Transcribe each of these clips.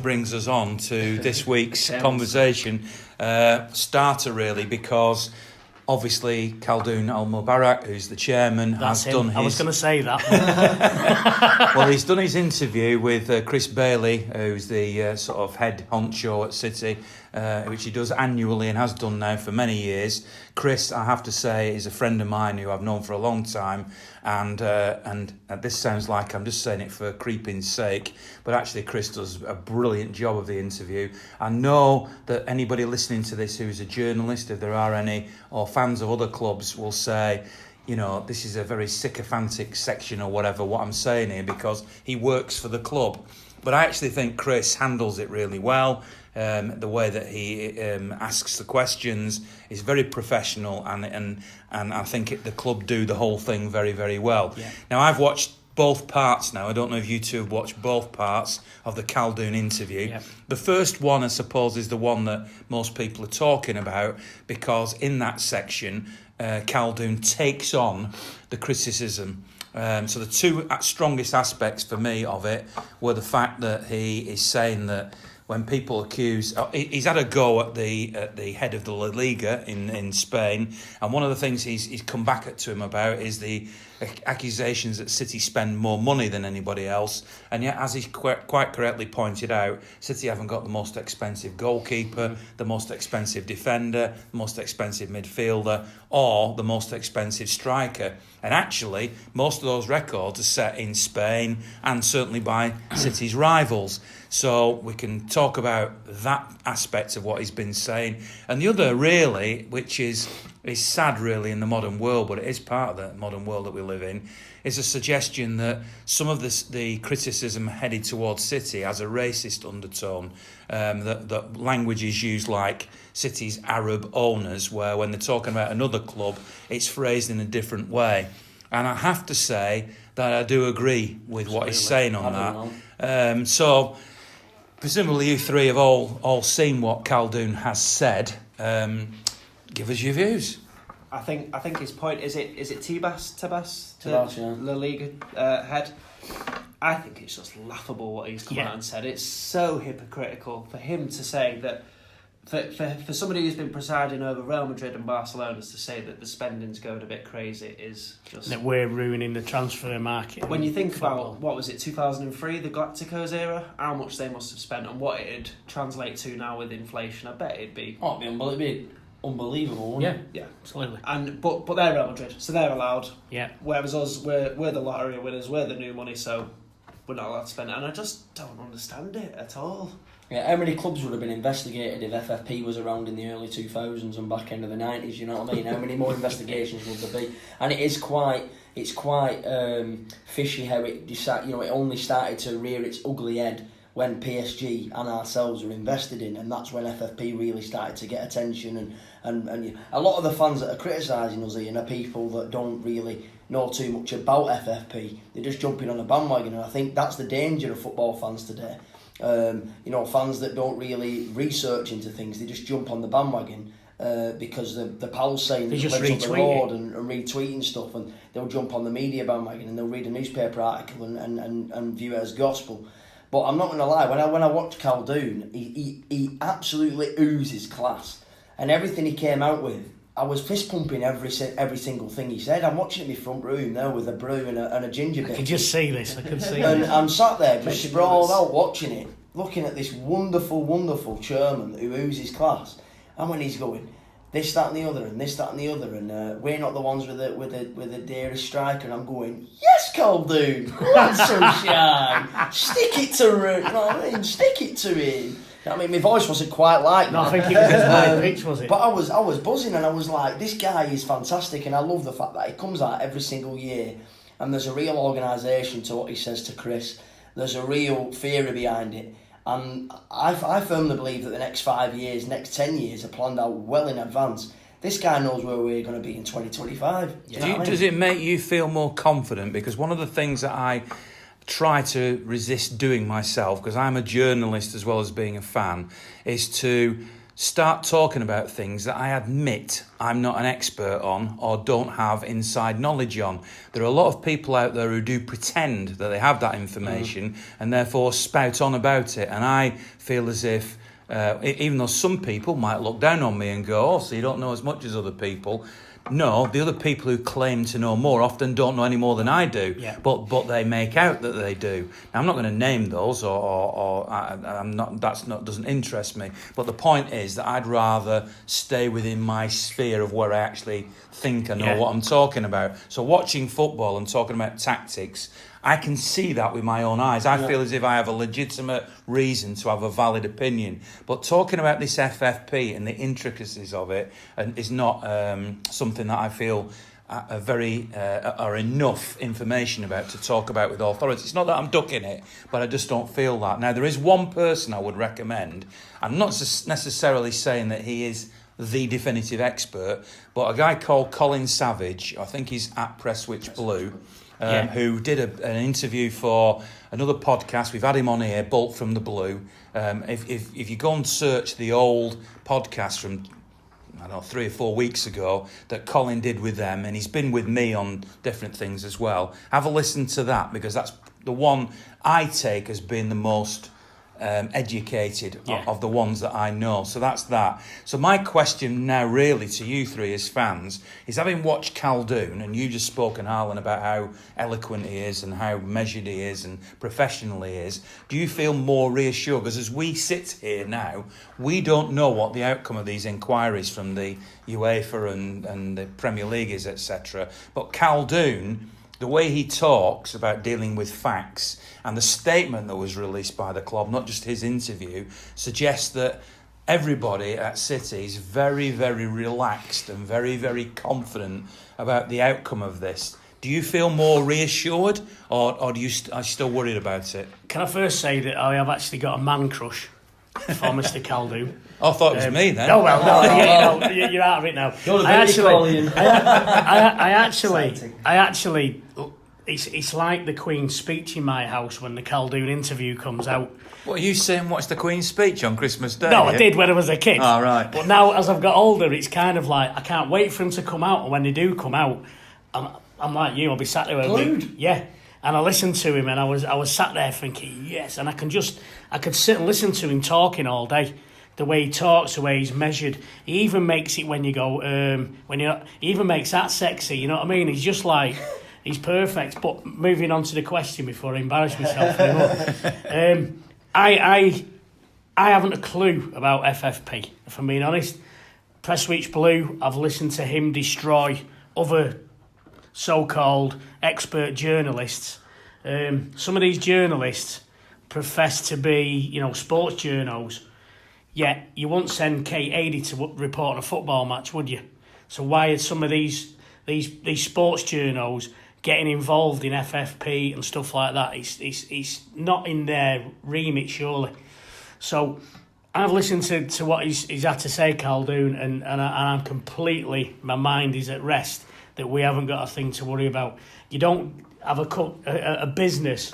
brings us on to this week's conversation starter, really, because obviously Khaldoon Al-Mubarak, who's the chairman, has done his... I was going to say that. Well, he's done his interview with Chris Bailey, who's the sort of head honcho at City, which he does annually and has done now for many years. Chris, I have to say, is a friend of mine who I've known for a long time, and this sounds like I'm just saying it for creeping's sake, but actually Chris does a brilliant job of the interview. I know that anybody listening to this who's a journalist, if there are any, or fans of other clubs, will say, you know, this is a very sycophantic section or whatever, what I'm saying here, because he works for the club. But I actually think Chris handles it really well. The way that he asks the questions is very professional, and I think the club do the whole thing very, very well. Yeah. Now, I've watched both parts now. I don't know if you two have watched both parts of the Khaldoon interview. Yeah. The first one, I suppose, is the one that most people are talking about, because in that section, Khaldoon takes on the criticism. So the two strongest aspects for me of it were the fact that he is saying that when people accuse... he's had a go at the head of the La Liga in Spain, and one of the things he's come back to him about is the accusations that City spend more money than anybody else, and yet, as he quite correctly pointed out, City haven't got the most expensive goalkeeper, the most expensive defender, the most expensive midfielder, or the most expensive striker. And actually, most of those records are set in Spain, and certainly by City's rivals. So we can talk about that aspect of what he's been saying. And the other, really, which is sad, really, in the modern world, but it is part of the modern world that we live in, is a suggestion that some of the criticism headed towards City has a racist undertone. That language is used like City's Arab owners, where when they're talking about another club, it's phrased in a different way. And I have to say that I do agree with what he's saying on that. So, presumably you three have all seen what Khaldoon has said. Give us your views. I think his point is it Tebas, yeah. La Liga head. I think it's just laughable what he's come out and said. It's so hypocritical for him to say that. For somebody who's been presiding over Real Madrid and Barcelona to say that the spending's going a bit crazy is just... That we're ruining the transfer market. When you think about, what was it, 2003, the Galacticos era, how much they must have spent and what it'd translate to now with inflation, I bet it'd be... Oh, it'd be unbelievable, wouldn't it? Yeah, absolutely. But they're Real Madrid, so they're allowed. Yeah. Whereas us, we're the lottery winners, we're the new money, so we're not allowed to spend it. And I just don't understand it at all. Yeah, how many clubs would have been investigated if FFP was around in the early 2000s and back end of the 90s, you know what I mean? How many more investigations would there be? And it's quite fishy how it only started to rear its ugly head when PSG and ourselves were invested in, and that's when FFP really started to get attention. And a lot of the fans that are criticising us here are people that don't really know too much about FFP. They're just jumping on a bandwagon, and I think that's the danger of football fans today. Fans that don't really research into things, they just jump on the bandwagon because the pal's saying they just just on the road and retweeting stuff, and they'll jump on the media bandwagon and they'll read a newspaper article and view it as gospel. But I'm not going to lie, when I watched Khaldoon, he absolutely oozes class, and everything he came out with, I was fist pumping every single thing he said. I'm watching it in my front room now with a brew and a ginger beer. I can just see this. And I'm sat there just sprawled out watching it, looking at this wonderful, wonderful chairman who oozes class. And when he's going, this, that, and the other, and this, that, and the other, and we're not the ones with the dearest striker. And I'm going, yes, Khaldoon, not so shy. Stick it to him. You know what I mean? Stick it to him. I mean, my voice wasn't quite like no, that. I think it was his high pitch, was it? But I was buzzing, and I was like, this guy is fantastic, and I love the fact that he comes out every single year, and there's a real organisation to what he says to Chris. There's a real theory behind it. And I firmly believe that the next 5 years, next 10 years are planned out well in advance. This guy knows where we're going to be in 2025. Does it make you feel more confident? Because one of the things that I try to resist doing myself, because I'm a journalist as well as being a fan, is to start talking about things that I admit I'm not an expert on or don't have inside knowledge on. There are a lot of people out there who do pretend that they have that information and therefore spout on about it. And I feel as if, even though some people might look down on me and go, oh, so you don't know as much as other people. No, the other people who claim to know more often don't know any more than I do, but they make out that they do. Now, I'm not going to name those, I'm not. Doesn't interest me. But the point is that I'd rather stay within my sphere of where I actually think I know what I'm talking about. So, watching football and talking about tactics, I can see that with my own eyes. I feel as if I have a legitimate reason to have a valid opinion. But talking about this FFP and the intricacies of it is not something that I feel are enough information about to talk about with authority. It's not that I'm ducking it, but I just don't feel that. Now, there is one person I would recommend. I'm not necessarily saying that he is the definitive expert, but a guy called Colin Savage, I think he's at Presswich Blue, who did an interview for another podcast. We've had him on here, Bolt from the Blue. If you go and search the old podcast from, I don't know, 3 or 4 weeks ago that Colin did with them, and he's been with me on different things as well, have a listen to that, because that's the one I take as being the most educated of the ones that I know. So that's that. So my question now really to you three as fans is, having watched Khaldoon, and you just spoken, Harlan, about how eloquent he is and how measured he is and professional he is, do you feel more reassured? Because as we sit here now, we don't know what the outcome of these inquiries from the UEFA and the Premier League is, etc. But Khaldoon, the way he talks about dealing with facts and the statement that was released by the club, not just his interview, suggests that everybody at City is very, very relaxed and very, very confident about the outcome of this. Do you feel more reassured, or are you still worried about it? Can I first say that I have actually got a man crush for Mr. Khaldoon? I thought it was me then. Oh well, no, you're out of it now. I actually, it's like the Queen's speech in my house when the Khaldoon interview comes out. What are you saying? Watch the Queen's speech on Christmas Day? No, I did when I was a kid. Oh, right. But now, as I've got older, it's kind of like I can't wait for them to come out. And when they do come out, I'm like you. I'll be sat there Glued. And I listened to him, and I was sat there thinking, yes. And I could sit and listen to him talking all day. The way he talks, the way he's measured. He even makes it when you go, he even makes that sexy, you know what I mean? He's just like, he's perfect. But moving on to the question before I embarrass myself anymore. I haven't a clue about FFP, if I'm being honest. Presswich Blue, I've listened to him destroy other so-called expert journalists. Some of these journalists profess to be, sports journos. Yet you wouldn't send Kate Adie to report on a football match, would you? So why are some of these sports journos getting involved in FFP and stuff like that? It's not in their remit, surely. So I've listened to what he's had to say, Khaldoon, and I'm completely, my mind is at rest that we haven't got a thing to worry about. You don't have a business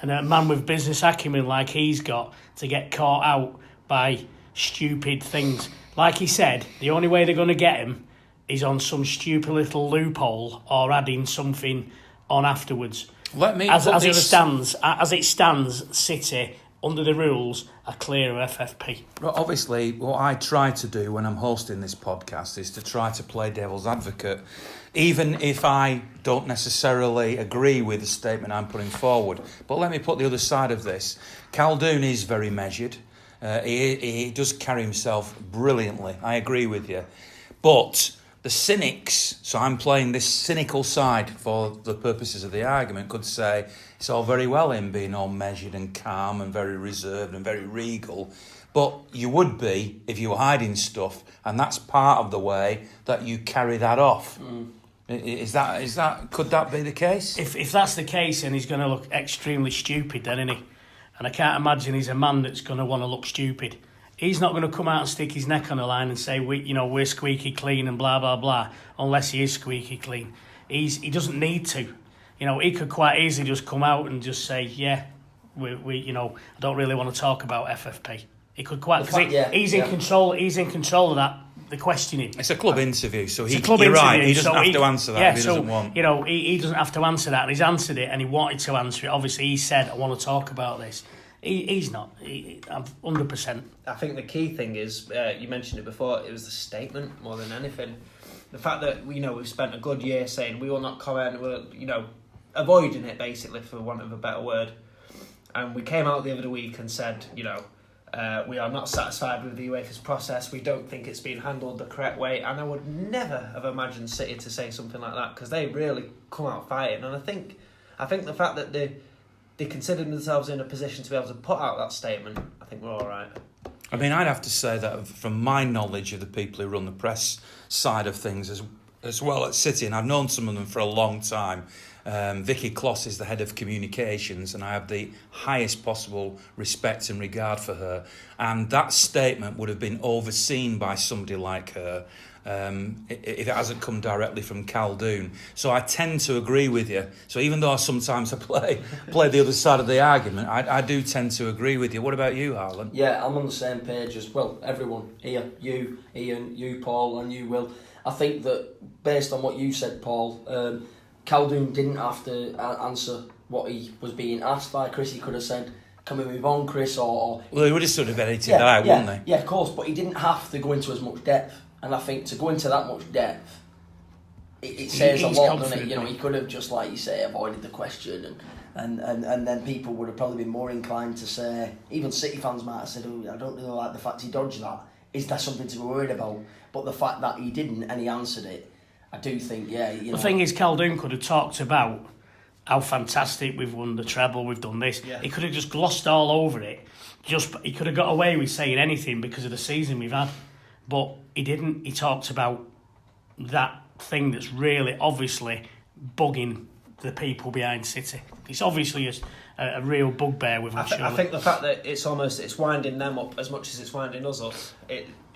and a man with business acumen like he's got to get caught out by stupid things. Like he said, the only way they're going to get him is on some stupid little loophole or adding something on afterwards. As it stands, City, under the rules, are clear of FFP. Well, obviously, what I try to do when I'm hosting this podcast is to try to play devil's advocate, even if I don't necessarily agree with the statement I'm putting forward. But let me put the other side of this. Khaldoon is very measured. He does carry himself brilliantly. I agree with you. But the cynics, so I'm playing this cynical side for the purposes of the argument, could say it's all very well him being all measured and calm and very reserved and very regal. But you would be if you were hiding stuff, and that's part of the way that you carry that off. Is that? Could that be the case? If that's the case, then he's going to look extremely stupid, then, isn't he? And I can't imagine he's a man that's going to want to look stupid. He's not going to come out and stick his neck on the line and say we're squeaky clean and blah blah blah, unless he is squeaky clean. He doesn't need to. He could quite easily just come out and just say, I don't really want to talk about FFP. He could quite, The fact- because yeah, he's yeah. in control. He's in control of that. The questioning. It's a club interview, so It's he, a club you're interview, right. He doesn't so have to answer that yeah, if he doesn't want. You know, he doesn't have to answer that, and he's answered it, and he wanted to answer it. Obviously, he said, "I want to talk about this." He's not. I'm 100%. I think the key thing is, you mentioned it before, it was the statement more than anything. The fact that, you know, we've spent a good year saying we will not comment, we're, you know, avoiding it basically, for want of a better word. And we came out the other week and said, you know, we are not satisfied with the UEFA's process. We don't think it's been handled the correct way. And I would never have imagined City to say something like that, because they really come out fighting. And I think the fact that they considered themselves in a position to be able to put out that statement, I think we're all right. I mean, I'd have to say that from my knowledge of the people who run the press side of things as well at City, and I've known some of them for a long time. Vicky Kloss is the head of communications, and I have the highest possible respect and regard for her. And that statement would have been overseen by somebody like her if it hasn't come directly from Khaldoon. So I tend to agree with you. So even though sometimes I play the other side of the argument, I do tend to agree with you. What about you, Harlan? Yeah, I'm on the same page as well. Everyone here, you, Ian, you, Paul, and you, Will. I think that based on what you said, Paul, Khaldoon didn't have to answer what he was being asked by Chris. He could have said, "Can we move on, Chris?" Or Well, he would have sort of edited that out, wouldn't he? Yeah, of course, but he didn't have to go into as much depth. And I think to go into that much depth, it says a lot, doesn't it? You know, he could have just, like you say, avoided the question, and then people would have probably been more inclined to say, even City fans might have said, "Oh, I don't really like the fact he dodged that. Is there something to be worried about?" But the fact that he didn't and he answered it, I do think, yeah. You know, The thing is, Khaldoon could have talked about how fantastic we've won the treble, we've done this. Yeah. He could have just glossed all over it. He could have got away with saying anything because of the season we've had. But he didn't. He talked about that thing that's really obviously bugging the people behind City. It's obviously a real bugbear with them. I think the fact that it's winding them up as much as it's winding us up,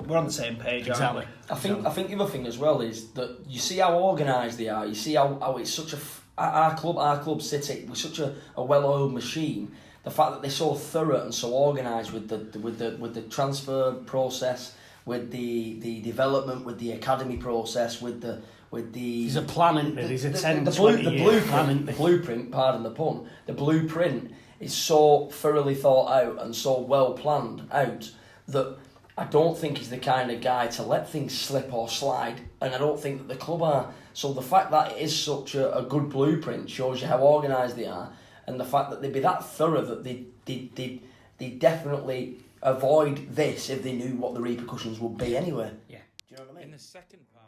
we're on the same page, Exactly. aren't we? I think the other thing as well is that you see how organised they are. You see how it's such our club City, we're such a well-oiled machine. The fact that they're so thorough and so organised with the transfer process, with the development, with the academy process, with the There's a plan, isn't there? There's a 10, the 20 year plan, isn't there? blueprint, pardon the pun, the blueprint is so thoroughly thought out and so well planned out that I don't think he's the kind of guy to let things slip or slide, and I don't think that the club are. So the fact that it is such a good blueprint shows you how organised they are, and the fact that they'd be that thorough that they definitely avoid this if they knew what the repercussions would be anyway. Yeah. Do you know what I mean? In the second part.